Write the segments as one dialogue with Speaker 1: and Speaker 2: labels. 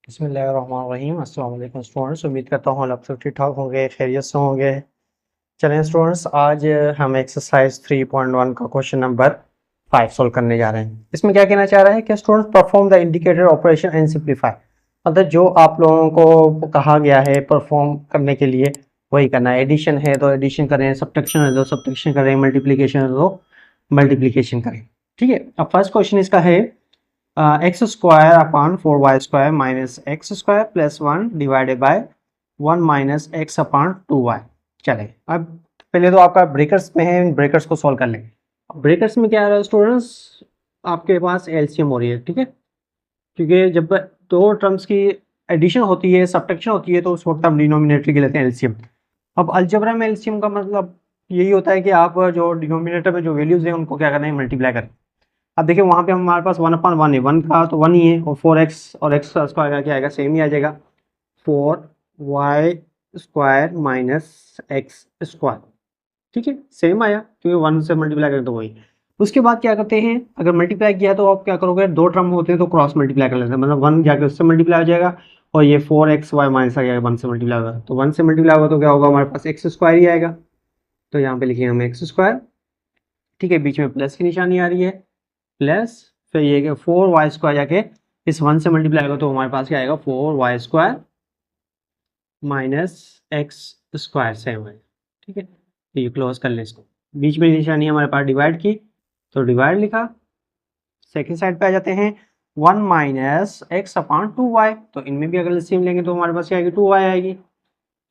Speaker 1: बिस्मिल्लाहिर्रहमानिर्रहीम। अस्सलाम वालेकुम स्टूडेंट्स, उम्मीद करता हूँ आप सब ठीक ठाक होंगे, खैरियत से होंगे। चलें स्टूडेंट्स, आज हम एक्सरसाइज 3.1 का क्वेश्चन नंबर 5 सोल्व करने जा रहे हैं। इसमें क्या कहना चाह रहा है कि students perform the indicated operation and simplify. मतलब जो आप लोगों को कहा गया है परफॉर्म करने के लिए वही करना है। एडिशन है तो एडिशन करें, सब्ट्रैक्शन है तो सब्ट्रैक्शन करें, मल्टीप्लिकेशन है तो मल्टीप्लिकेशन करें। ठीक है, अब फर्स्ट क्वेश्चन इसका है x square upon 4y square minus x square plus 1 divided by 1 minus x upon 2y। चले, अब पहले तो आपका ब्रेकर्स में है, ब्रेकर्स को सॉल्व कर लेंगे। ब्रेकर्स में क्या आ रहा है स्टूडेंट्स, आपके पास एलसीएम हो रही है। ठीक है, क्योंकि जब दो टर्म्स की एडिशन होती है, सब्ट्रैक्शन होती है, तो उस वक्त हम डिनोमिनेटर की लेते हैं एलसीएम। अब अलजेब्रा में एलसीएम का मतलब यही होता है कि आप जो डिनोमिनेटर में जो वैल्यूज हैं उनको क्या करना है, मल्टीप्लाई करें। अब देखिए वहाँ पे हमारे पास 1/1 है, 1 का तो 1 ही है, और 4x और x स्क्वायर का क्या आएगा, सेम ही आ जाएगा, 4y square minus x square. ठीक है, सेम आया क्योंकि 1 से मल्टीप्लाई करें तो वही। उसके बाद क्या करते हैं, अगर मल्टीप्लाई किया तो आप क्या करोगे, दो टर्म होते हैं तो क्रॉस मल्टीप्लाई कर लेते हैं, मतलब 1 जाके उससे मल्टीप्लाई हो जाएगा और ये 4xy माइनस आ जाएगा, 1 से मल्टीप्लाई होगा, तो 1 से मल्टीप्लाई होगा तो क्या होगा, हमारे पास एक्स स्क्वायर ही आएगा। तो यहाँ पे लिखिए हम एक्स स्क्वायर। ठीक है, बीच में प्लस की निशानी आ रही है, प्लस फिर ये कि 4y स्क्वायर जाके इस 1 से मल्टीप्लाई होगा तो हमारे पास क्या आएगा, 4y square minus x square same है। ठीक है, तो ये क्लोज कर लें इसको। बीच में निशानी हमारे पास डिवाइड की तो डिवाइड लिखा। सेकेंड साइड पे आ जाते हैं, 1 माइनस एक्स अपॉन 2y, तो इनमें भी अगर सेम लेंगे तो हमारे पास क्या आएगी, 2y आएगी।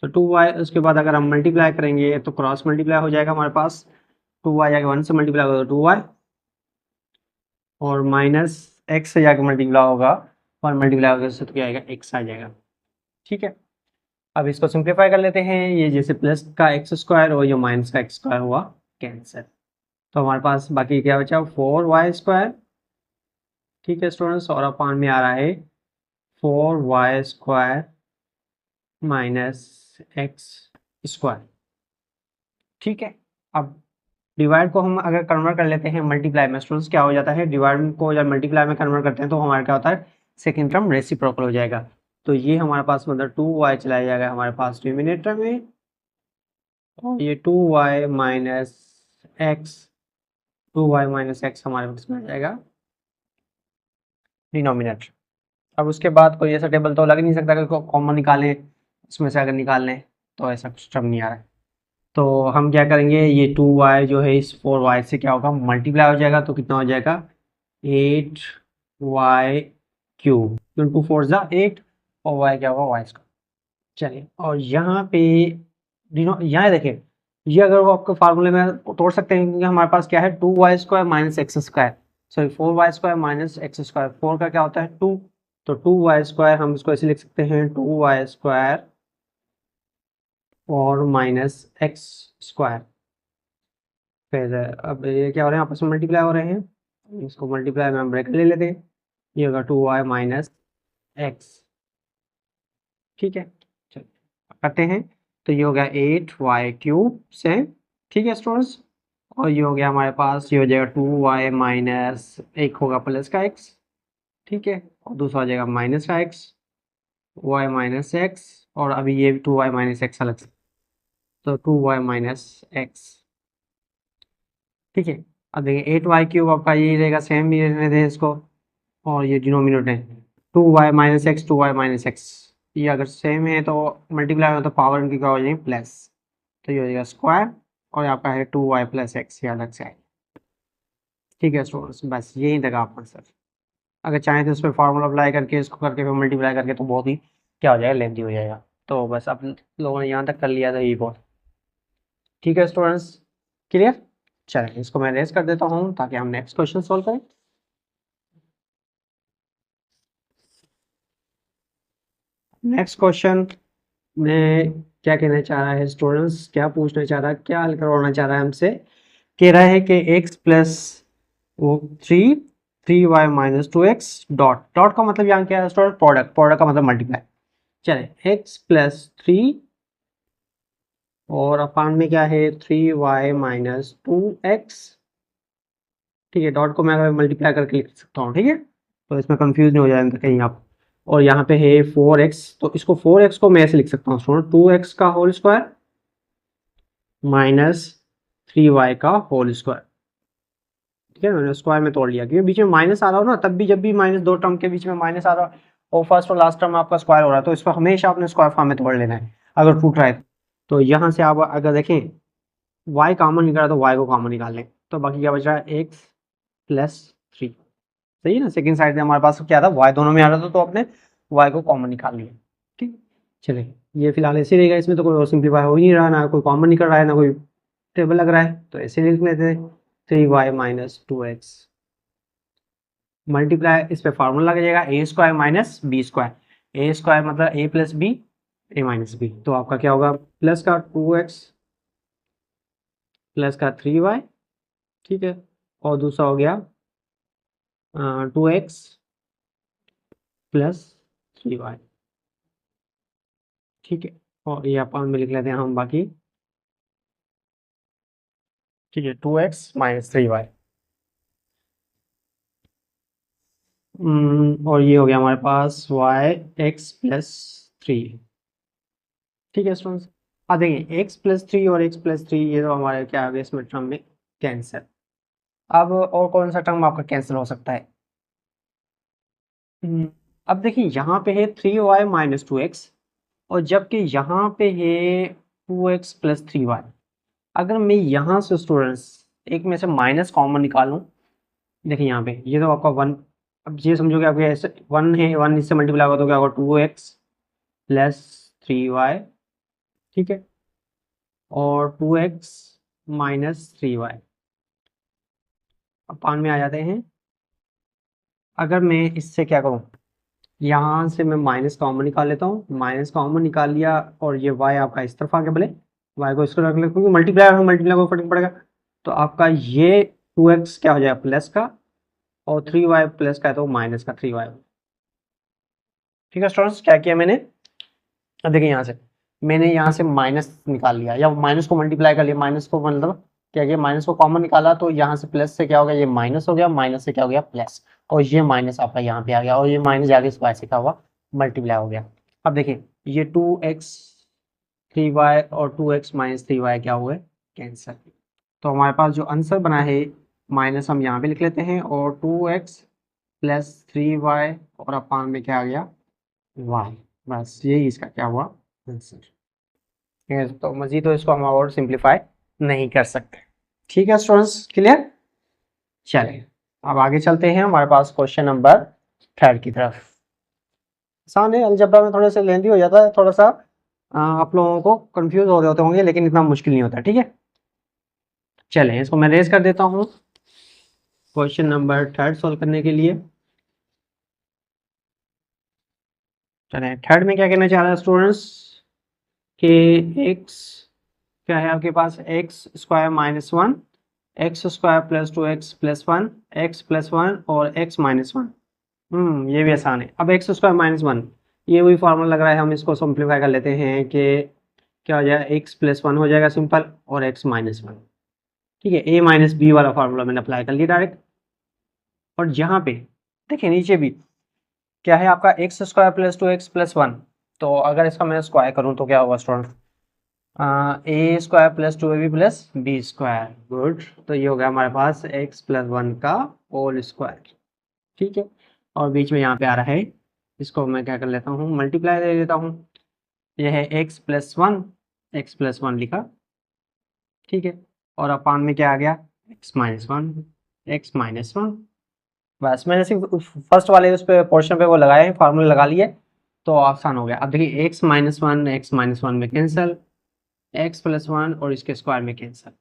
Speaker 1: तो 2y, उसके बाद अगर हम मल्टीप्लाई करेंगे तो क्रॉस मल्टीप्लाई हो जाएगा, हमारे पास 2y जाके 1 से मल्टीप्लाई होगा तो 2y, और माइनस एक्स से जाके मल्टीप्लाई होगा और मल्टीप्लाई होगा तो क्या आएगा, एक्स आ जाएगा। ठीक है, अब इसको सिंप्लीफाई कर लेते हैं। ये जैसे प्लस का एक्स स्क्वायर और ये माइनस का एक्स स्क्वायर हुआ कैंसिल, तो हमारे पास बाकी क्या बचा, 4y स्क्वायर। ठीक है स्टूडेंट्स, और अपान में आ रहा है 4y square minus x square. ठीक है, अब डिवाइड को हम अगर कन्वर्ट कर लेते हैं मल्टीप्लाई में, स्टूडेंट्स क्या हो जाता है, डिवाइड को जब मल्टीप्लाई में कन्वर्ट करते हैं तो हमारा क्या होता है, सेकेंड टर्म रेसिप्रोकल हो जाएगा। तो ये हमारे पास मतलब 2y चला जाएगा हमारे पास डिनोमिनेटर में, और ये 2y minus x, 2y minus x हमारे पास में आ जाएगा डिनोमिनेटर। अब उसके बाद कोई ऐसा टेबल तो लग नहीं सकता कि कॉमन निकालें, इसमें से अगर निकाल लें तो ऐसा कुछ टर्म नहीं आ रहा है। तो हम क्या करेंगे, ये 2y जो है इस 4y से क्या होगा, मल्टीप्लाई हो जाएगा, तो कितना हो जाएगा, 8y क्यूब, 2 4 जा 8, और y क्या होगा, y स्क्वायर। चलिए, और यहाँ पे यहाँ देखें, ये अगर वो आपके फार्मूले में तोड़ सकते हैं, क्योंकि हमारे पास क्या है, 2y square minus x square, sorry 4y square minus x square, 4 का क्या होता है 2, तो 2y स्क्वायर हम इसको ऐसे लिख सकते हैं, 2y स्क्वायर और माइनस एक्स स्क्वायर। फिर अब ये क्या हो रहे हैं, आपस में मल्टीप्लाई हो रहे हैं, इसको मल्टीप्लाई में हम ब्रेक ले लेते हैं, ये होगा 2y माइनस एक्स। ठीक है, चलो करते हैं, तो ये हो गया 8y क्यूब से। ठीक है स्टूडेंट्स, और ये हो गया हमारे पास, ये हो जाएगा 2y माइनस एक होगा प्लस का x। ठीक है, और दूसरा हो जाएगा माइनस का x, y माइनस एक्स, और अभी ये 2y माइनस एक्स अलग से, तो 2y माइनस एक्स। ठीक है, अब देखिए 8y क्यूब आपका ये रहेगा, सेम ही रहने दें इसको, और ये डिनोमिनेटर है 2y minus x, 2y minus x, ये अगर सेम है तो मल्टीप्लाई हो तो पावर इनकी क्या हो जाएगी, प्लस, तो ये हो जाएगा स्क्वायर, और आपका है 2y प्लस एक्स, ये अलग से आएगा। ठीक है स्टूडेंट्स, बस यही तक आपका आंसर। अगर चाहें तो इस पर फार्मूला अप्लाई करके इसको करके फिर मल्टीप्लाई करके तो बहुत ही क्या हो जाएगा, लेंथी हो जाएगा। तो बस आप लोगों ने यहाँ तक कर लिया था, यही बहुत। ठीक है स्टूडेंट्स, क्लियर। चलिए इसको मैं रेस कर देता हूँ ताकि हम नेक्स्ट क्वेश्चन सॉल्व करें। नेक्स्ट क्वेश्चन में क्या कहना चाह रहा है स्टूडेंट्स, क्या पूछना चाह रहा है, क्या हल करवाना चाह रहा है हमसे, कह रहा है कि x प्लस वो 3y minus 2x dot, dot का मतलब यहाँ क्या है स्टूडेंट, प्रोडक्ट, प्रोडक्ट का मतलब मल्टीप्लाई। चले x प्लस 3 और अपान में क्या है 3y माइनस 2x। ठीक है, डॉट को मैं मल्टीप्लाई करके लिख सकता हूँ, ठीक है, तो इसमें कंफ्यूज नहीं हो जाएगा कहीं आप। और यहाँ पे है 4x, तो इसको 4x को मैं ऐसे लिख सकता हूँ स्टूडेंट 2x का होल स्क्वायर माइनस 3y का होल स्क्वायर। ठीक है, मैंने स्क्वायर में तोड़ लिया क्योंकि बीच में माइनस आ रहा हो ना, तब भी जब भी माइनस दो टर्म के बीच में माइनस आ रहा हो और फर्स्ट और लास्ट टर्म में आपका स्क्वायर हो रहा है तो इसको हमेशा अपने स्क्वायर फॉर्म में तोड़ लेना है अगर टूट रहा है। तो यहाँ से आप अगर देखें y कॉमन निकला तो y को कॉमन निकाल लें, तो बाकी क्या बच रहा है x प्लस 3। सही है ना, सेकंड साइड में हमारे पास क्या था, y दोनों में आ रहा था तो अपने y को कॉमन निकाल लिया। ठीक, चलिए ये फिलहाल ऐसे रहेगा, इसमें तो कोई और सिंप्लीफाई हो ही नहीं रहा, ना कोई कॉमन निकल रहा है ना कोई टेबल लग रहा है, तो ऐसे लिख लेते हैं 3y माइनस 2x मल्टीप्लाई, इस पे फार्मूला लग जाएगा ए स्क्वायर माइनस बी स्क्वायर, ए स्क्वायर मतलब ए प्लस बी ए माइनस बी, तो आपका क्या होगा प्लस का 2x प्लस का 3y। ठीक है, और दूसरा हो गया 2x प्लस 3y। ठीक है, और ये अपन में लिख लेते हैं हम बाकी। ठीक है, 2x माइनस 3y। और ये हो गया हमारे पास y x प्लस 3। ठीक है स्टूडेंट्स, अब देखिए x प्लस 3 और x प्लस 3 ये तो हमारे क्या आ गया इसमें टर्म में कैंसिल। अब और कौन सा टर्म आपका कैंसिल हो सकता है? अब देखिए यहाँ पे है 3y माइनस 2x और जबकि यहाँ पे है 2x प्लस 3y। अगर मैं यहाँ से स्टूडेंट्स एक में से माइनस कॉमन निकालूं, देखिए यहाँ पे ये तो आपका 1, अब ये समझोगे आपके ऐसे 1 है, 1 इससे मल्टीप्लाई होगा तो क्या होगा 2x प्लस 3y। ठीक है, और 2x माइनस 3y। अब पान में आ जाते हैं, अगर मैं इससे क्या करूं, यहाँ से मैं माइनस कॉमन निकाल लेता हूँ, माइनस कॉमन निकाल लिया और ये y आपका इस तरफ आ गया, भले y को इसको रख ले क्योंकि मल्टीप्लाई को फर्क पड़ेगा, तो आपका ये 2x क्या हो जाएगा प्लस का और 3y प्लस का है तो माइनस का 3y। ठीक है स्टूडेंट्स, क्या किया मैंने, अब देखिए यहाँ से मैंने यहाँ से माइनस निकाल लिया या माइनस को मल्टीप्लाई कर लिया, माइनस को मतलब क्या किया माइनस को कॉमन निकाला तो यहाँ से प्लस से क्या हो गया ये माइनस हो गया, माइनस से क्या हो गया प्लस, और ये माइनस आपका यहाँ पे आ गया और ये माइनस जाके इस y से क्या हुआ मल्टीप्लाई हो गया। अब देखिए ये 2x 3y और 2x माइनस 3y क्या हुए कैंसिल, तो हमारे पास जो आंसर बना है माइनस हम यहाँ पे लिख लेते हैं और 2x प्लस 3y और अपान में क्या आ गया y, बस यही इसका क्या हुआ आंसर। ठीक है, तो मजीद तो इसको हम और सिंप्लीफाई नहीं कर सकते। ठीक है स्टूडेंट्स, क्लियर। चलिए अब आगे चलते हैं हमारे पास क्वेश्चन नंबर 3 की तरफ। आसान है, अलजबरा में थोड़े से लेंदी हो जाता है, थोड़ा सा आप लोगों को कंफ्यूज हो रहे होते होंगे लेकिन इतना मुश्किल नहीं होता। ठीक है, चलें इसको मैं रेज कर देता हूँ क्वेश्चन नंबर 3 सॉल्व करने के लिए। चलें थर्ड में क्या कहना चाह रहा है स्टूडेंट्स कि x क्या है आपके पास x square minus 1 x square plus 2x plus 1 x plus 1 और x माइनस 1। ये भी आसान है। अब एक्स स्क्वायर माइनस 1 ये वही फार्मूला लग रहा है, हम इसको सिंप्लीफाई कर लेते हैं कि क्या हो जाएगा x प्लस 1 हो जाएगा सिंपल और x माइनस 1। ठीक है, a माइनस बी वाला फार्मूला मैंने अप्लाई कर लिया डायरेक्ट, और यहाँ पे देखिए नीचे भी क्या है आपका x square plus 2x plus 1, तो अगर इसका मैं स्क्वायर करूँ तो क्या होगा student a square plus 2ab plus b square. Good, तो ये हो गया हमारे पास x प्लस 1 का होल स्क्वायर। ठीक है, और बीच में यहाँ पे आ रहा है, इसको मैं क्या कर लेता हूँ मल्टीप्लाई दे देता हूँ, यह है x प्लस 1 लिखा। ठीक है, और अपान में क्या आ गया x माइनस 1 बस मैंने सिर्फ फर्स्ट वाले उस पे पोर्शन पे वो लगाए फार्मूला लगा लिए तो आसान हो गया। अब देखिए x माइनस 1 में कैंसिल, x प्लस 1 और इसके स्क्वायर में कैंसिल,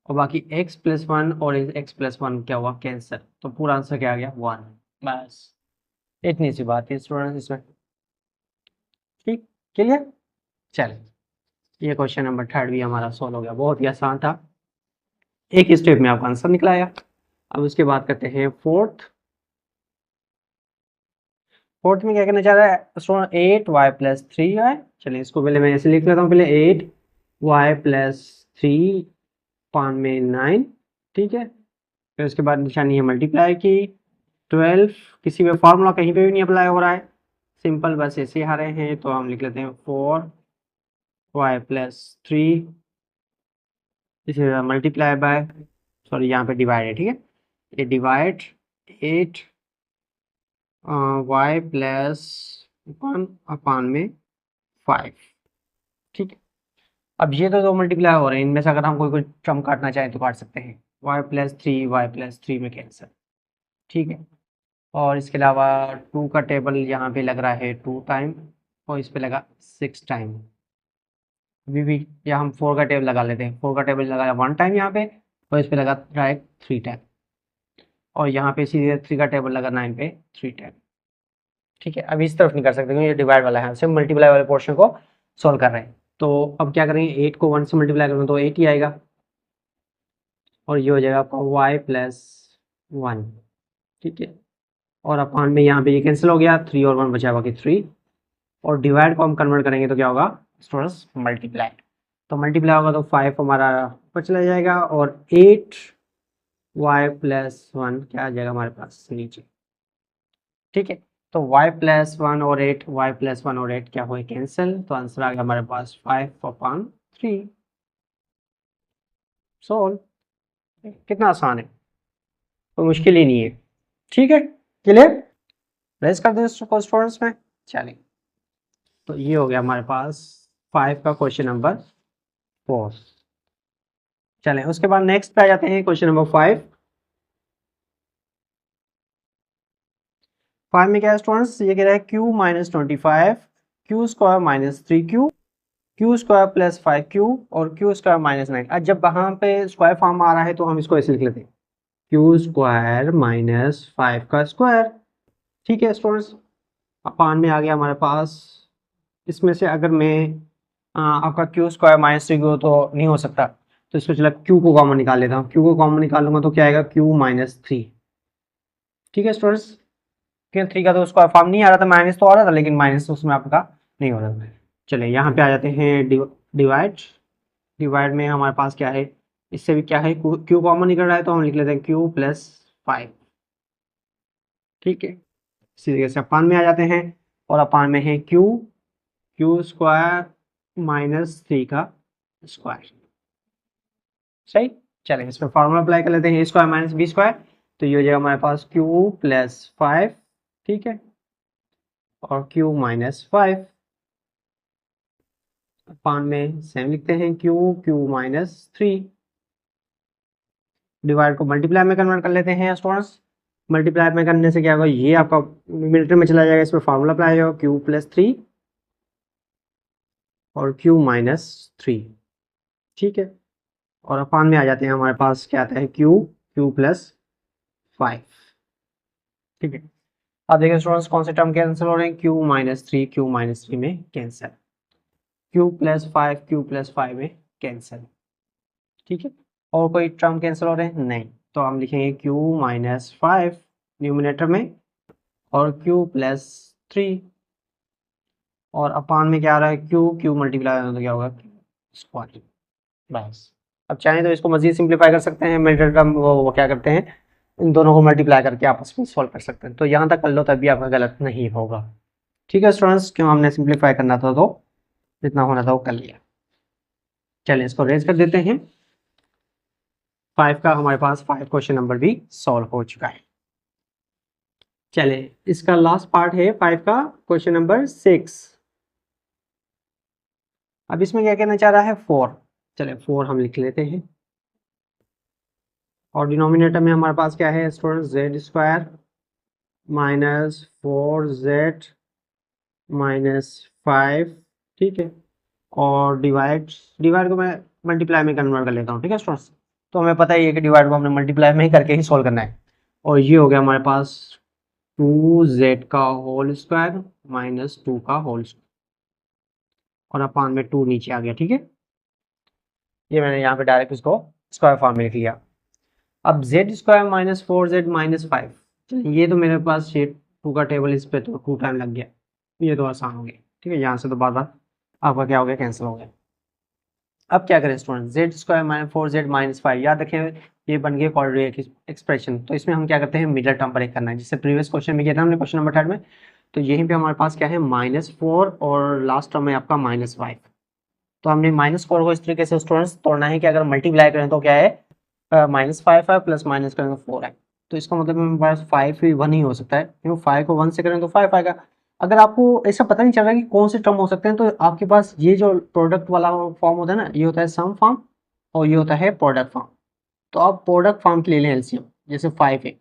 Speaker 1: और बाकी x प्लस 1 और x प्लस 1 क्या हुआ कैंसिल, तो पूरा आंसर क्या आ गया 1। बस इतनी सी बात है स्टूडेंट्स इसमें। ठीक, क्लियर। चलिए ये क्वेश्चन नंबर 3 भी हमारा सॉल्व हो गया, बहुत ही आसान था, एक स्टेप में आपका आंसर निकला आया। अब उसके बाद करते हैं फोर्थ में क्या कहना चाह रहा है स्टूडेंट 8y प्लस 3y। चलिए इसको पहले मैं ऐसे लिख लेता हूँ, पहले 8y प्लस 3 पान में 9। ठीक है, फिर उसके बाद निशानी है मल्टीप्लाई की 12, किसी पे फार्मूला कहीं पे भी नहीं अप्लाई हो रहा है सिंपल बस ऐसे आ रहे हैं तो हम लिख लेते हैं 4y+3 इसे मल्टीप्लाई बाय, सॉरी यहाँ पे डिवाइड है, ठीक है, ये डिवाइड 8 y+1 अपान में 5, ठीक है। अब ये तो दो मल्टीप्लाई हो रहे हैं, इनमें से अगर हम कोई टर्म काटना चाहें तो काट सकते हैं, y+3 में कैंसिल, ठीक है। और इसके अलावा 2 का टेबल यहाँ पे लग रहा है 2 टाइम और इस पे लगा 6 टाइम। अभी भी या हम 4 का टेबल लगा लेते हैं, 4 का टेबल लगा 1 टाइम यहाँ पे और इस पे लगा डायरेक्ट 3 टाइम, और यहाँ पे सीधे 3 का टेबल लगा 9 पे 3 टाइम, ठीक है। अभी इस तरफ नहीं कर सकते क्योंकि ये डिवाइड वाला है, सिर्फ मल्टीप्लाई वाले पोर्शन को सोल्व कर रहे हैं। तो अब क्या करेंगे, 8 को 1 से मल्टीप्लाई करेंगे तो 8 ही आएगा, और ये हो जाएगा आपका y+1, ठीक है। और अपान में यहाँ पे ये कैंसिल हो गया, 3 और 1 बचा बाकी 3, और डिवाइड को हम कन्वर्ट करेंगे तो क्या होगा स्टूडेंट्स, मल्टीप्लाई। तो मल्टीप्लाई होगा तो 5 हमारा ऊपर चला जाएगा और 8y+1 क्या आ जाएगा हमारे पास नीचे, ठीक है। तो y+1 और 8 क्या हुए कैंसिल, तो आंसर आ गया हमारे पास 5/3। सोल्व, कितना आसान है, कोई मुश्किल ही नहीं है, ठीक है। क्लियर, रेस कर दें स्टूडेंट्स में, चलिए। तो ये हो गया हमारे पास 5 का क्वेश्चन नंबर 4। चलें उसके बाद नेक्स्ट पे आ जाते हैं, क्वेश्चन नंबर 5। 5 में क्या है स्टूडेंट्स, ये कह रहा है q-25 q² -3q q² और q²-9। आज जब वहाँ पे स्क्वायर फॉर्म आ रहा है तो हम इसको ऐसे लिख लेते हैं, q² -5 का स्क्वायर, ठीक है स्टूडेंट्स। अपान में आ गया हमारे पास, इसमें से अगर मैं आपका q² -3q तो नहीं हो सकता, तो इसको चला q को कॉमन निकाल लेता हूँ, q को कॉमन निकालूंगा तो क्या आएगा q-3, ठीक है स्टूडेंट्स। क्यों 3 का तो स्क्वायर फॉर्म नहीं आ रहा था, माइनस तो आ रहा था लेकिन माइनस उसमें आपका नहीं हो रहा था। चलिए यहाँ पे आ जाते हैं डिवाइड, डिवाइड में हमारे पास क्या है, इससे भी क्या है q कॉमन निकल रहा है तो हम लिख लेते हैं q+5, ठीक है। इसी तरीके से अपान में आ जाते हैं, और अपान में है q² -3 का स्क्वायर, सही। चलें इस पर फॉर्मूला अप्लाई कर लेते हैं, a² - b², तो ये हो जाएगा हमारे पास q+5, ठीक है, और q-5 अपान में सेम लिखते हैं q-3। डिवाइड को मल्टीप्लाई में कन्वर्ट कर लेते हैं स्टूडेंट्स, मल्टीप्लाई में करने से क्या होगा, ये आपका मिनट में चला जाएगा, इस पर फॉर्मूला अप्लाई होगा q+3 और q-3, ठीक है। और अपान में आ जाते हैं, हमारे पास क्या आता है q+5, ठीक है। अब देखिए स्टूडेंट्स कौन से टर्म कैंसिल हो रहे हैं, q-3 में कैंसिल, q+5 में कैंसिल, ठीक है। और कोई टर्म कैंसिल हो रहे हैं नहीं, तो हम लिखेंगे q-5 न्यूमिनेटर में और q+3, और अपान में क्या आ रहा है q मल्टीप्लाई तो क्या होगा स्क्वायर, बस। अब चाहें तो इसको मजीद सिंप्लीफाई कर सकते हैं, मिडिल टर्म वो क्या करते हैं, इन दोनों को मल्टीप्लाई करके आपस में सॉल्व कर सकते हैं, तो यहाँ तक कर लो तभी आपका गलत नहीं होगा, ठीक है स्टूडेंट्स। क्यों हमने सिंप्लीफाई करना था तो जितना होना था वो कर लिया। चलिए इसको रेज कर देते हैं, 5 का हमारे पास 5 क्वेश्चन नंबर भी सॉल्व हो चुका है। चलिए इसका लास्ट पार्ट है 5 का क्वेश्चन नंबर 6। अब इसमें क्या कहना चाह रहा है 4, चलिए 4 हम लिख लेते हैं, और डिनोमिनेटर में हमारे पास क्या है स्टूडेंट, z² -4z -5, ठीक है। और डिवाइड को मैं मल्टीप्लाई में कन्वर्ट कर लेता हूँ, ठीक है स्टूडेंट्स। तो हमें पता ही है कि डिवाइड को हमने मल्टीप्लाई में ही करके ही सॉल्व करना है, और ये हो गया हमारे पास 2z का होल स्क्वायर -2 का होल स्क्वायर, और अपान में 2 नीचे आ गया, ठीक है। ये मैंने यहाँ पे डायरेक्ट इसको स्क्वायर फॉर्म में लिख लिया। अब z² -4z -5, ये तो मेरे पास ये 2 का टेबल, इस पे तो 2 टाइम लग गया, ये तो आसान हो गया, ठीक है। यहाँ से तो बार बार आपका क्या हो गया कैंसिल हो गया। अब क्या करें स्टूडेंट, z² -4z -5, याद रखें ये बन गया क्वाड्रेटिक एक्सप्रेशन, तो इसमें हम क्या करते हैं मिडिल टर्म ब्रेक करना है, जिससे प्रीवियस क्वेश्चन में किया था हमने क्वेश्चन नंबर 3 में, तो यहीं पे हमारे पास क्या है -4 और लास्ट टर्म है आपका -5। तो हमने -4 को इस तरीके से स्टूडेंट्स तोड़ना है कि अगर मल्टीप्लाई करें तो क्या है -5 है प्लस माइनस करें तो 4 है। तो इसका मतलब मेरे पास 5 ही 1 ही हो सकता है, क्योंकि 5 को 1 से करें तो 5 आएगा। अगर आपको ऐसा पता नहीं चल रहा कि कौन से टर्म हो सकते हैं, तो आपके पास ये जो प्रोडक्ट वाला फॉर्म होता है ना, ये होता है सम फॉर्म और ये होता है प्रोडक्ट फॉर्म। तो आप प्रोडक्ट फॉर्म के ले लें एलसीएम, जैसे 5 है,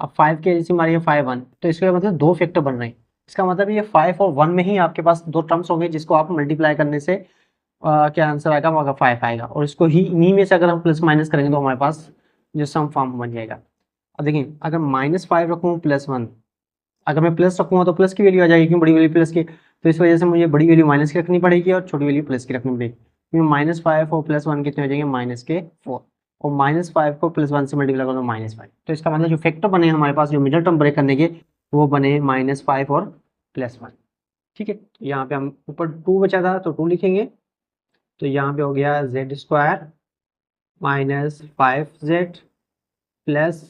Speaker 1: अब 5 के एलसीएम मारिए 5 1, तो इसका मतलब 2 फैक्टर बन रहे हैं। इसका मतलब ये 5 और 1 में ही आपके पास 2 टर्म्स होंगे जिसको आप मल्टीप्लाई करने से क्या आंसर आएगा, वहाँ 5 आएगा। और इसको ही इन्हीं में से अगर हम प्लस माइनस करेंगे तो हमारे पास जो सम फॉर्म बन जाएगा। अब देखिए, अगर -5 रखूँ +1, अगर मैं प्लस रखूँगा तो प्लस की वैल्यू आ जाएगी, क्यों, बड़ी वैल्यू प्लस की। तो इस वजह से मुझे बड़ी वैल्यू माइनस की रखनी पड़ेगी और छोटी वैल्यू प्लस की रखनी पड़ेगी, क्योंकि -5 और +1 कितने हो जाएंगे, -4, और -5 को +1 से मल्टीप्लाई करो तो -5। तो इसका मतलब जो फैक्टर बने हमारे पास जो मिडिल टर्म ब्रेक करने के, वो बने -5 और +1। ठीक है, तो यहाँ पे हम ऊपर 2 बचा था तो 2 लिखेंगे। तो यहाँ पे हो गया z² -5z plus,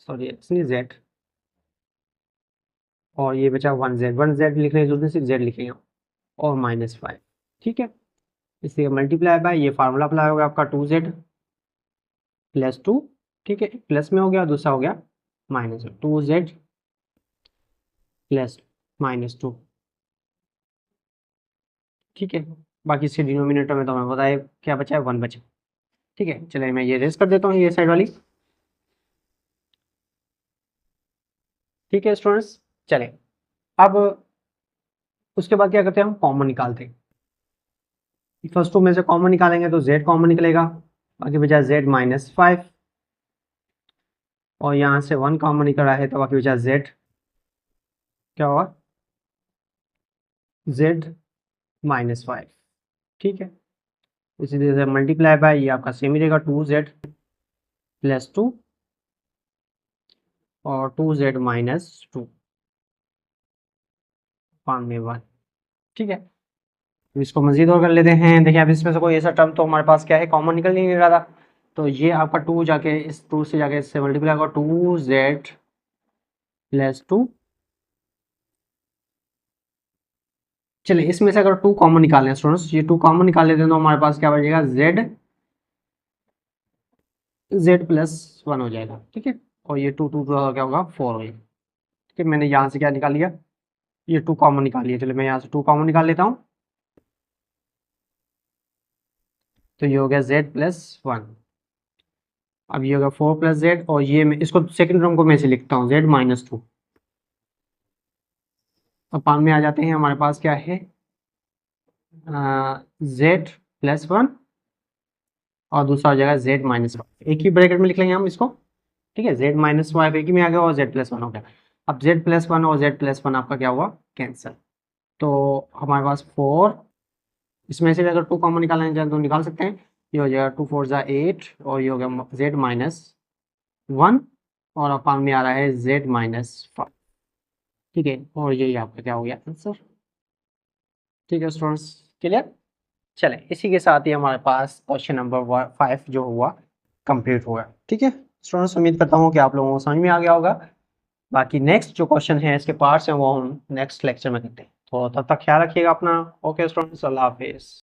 Speaker 1: sorry actually z, और ये बचा 1z लिखने की जरूरत नहीं, सिर्फ z लिखेंगे और -5। ठीक है, इसलिए मल्टीप्लाई बाय ये फार्मूला अप्लाई होगा आपका 2z + 2। ठीक है, प्लस में हो गया, दूसरा हो गया माइनस, 2z + -2। ठीक है, बाकी इसके डिनोमिनेटर में तो हमें पता है क्या बचा है, 1 बचा। ठीक है, चलिए मैं ये रेस कर देता हूँ ये साइड वाली। ठीक है स्टूडेंट्स, चले अब उसके बाद क्या करते हैं, हम कॉमन निकालते हैं। फर्स्ट टू में से कॉमन निकालेंगे तो z कॉमन निकलेगा, बाकी बचा z -5, और यहाँ से 1 कॉमन निकल रहा है तो बाकी बचा z, क्या हुआ, z -5। ठीक है, इसी तरह से मल्टीप्लाई बाय ये आपका सेम ही रहेगा, 2z + 2 और 2z -2 में 1। ठीक है, तो इसको मजीद और कर लेते हैं। देखिए अब इसमें से कोई ऐसा टर्म तो हमारे पास क्या है, कॉमन निकल नहीं रहा था, तो ये आपका 2 जाके इस 2 से जाके इससे मल्टीप्लाई होगा, 2z + 2। चलिए इसमें से अगर 2 कॉमन निकालें स्टूडेंट्स, ये 2 कॉमन निकाल लेते हैं तो हमारे पास क्या बचेगा, z + 1 हो जाएगा। ठीक है, और ये 2 2 क्या होगा, 4 हो जाएगा। ठीक है, मैंने यहाँ से क्या निकाल लिया, ये 2 कॉमन निकाल लिया। चलिए मैं यहाँ से 2 कॉमन निकाल लेता हूँ, तो ये हो गया z + 1। अब ये होगा 4 + z, और ये मैं इसको सेकंड टर्म को मैं से लिखता हूँ z -2। अब पान में आ जाते हैं, हमारे पास क्या है, z + 1 और दूसरा हो जाएगा z -5, एक ही ब्रैकेट में लिख लेंगे हम इसको। ठीक है, z -5 एक ही में आ गया और z + 1 हो गया। अब z + 1 और z + 1 आपका क्या हुआ, कैंसिल। तो हमारे पास 4, इसमें से अगर 2 कॉमन निकालना चाहें तो निकाल सकते हैं। ये हो जाएगा 2 4 8, और ये हो गया z -1, और अपान में आ रहा है z -5। ठीक है, और यही आपका क्या हो गया, आंसर। ठीक है स्टूडेंट्स, क्लियर। चले इसी के साथ ही हमारे पास क्वेश्चन नंबर 5 जो हुआ कंप्लीट हुआ। ठीक है स्टूडेंट्स, उम्मीद करता हूँ कि आप लोगों को समझ में आ गया होगा। बाकी नेक्स्ट जो क्वेश्चन है, इसके पार्ट्स हैं, वो हम नेक्स्ट लेक्चर में करते हैं। तो तब तक ख्याल रखिएगा अपना। ओके स्टूडेंट्स, अल्लाह हाफिज़।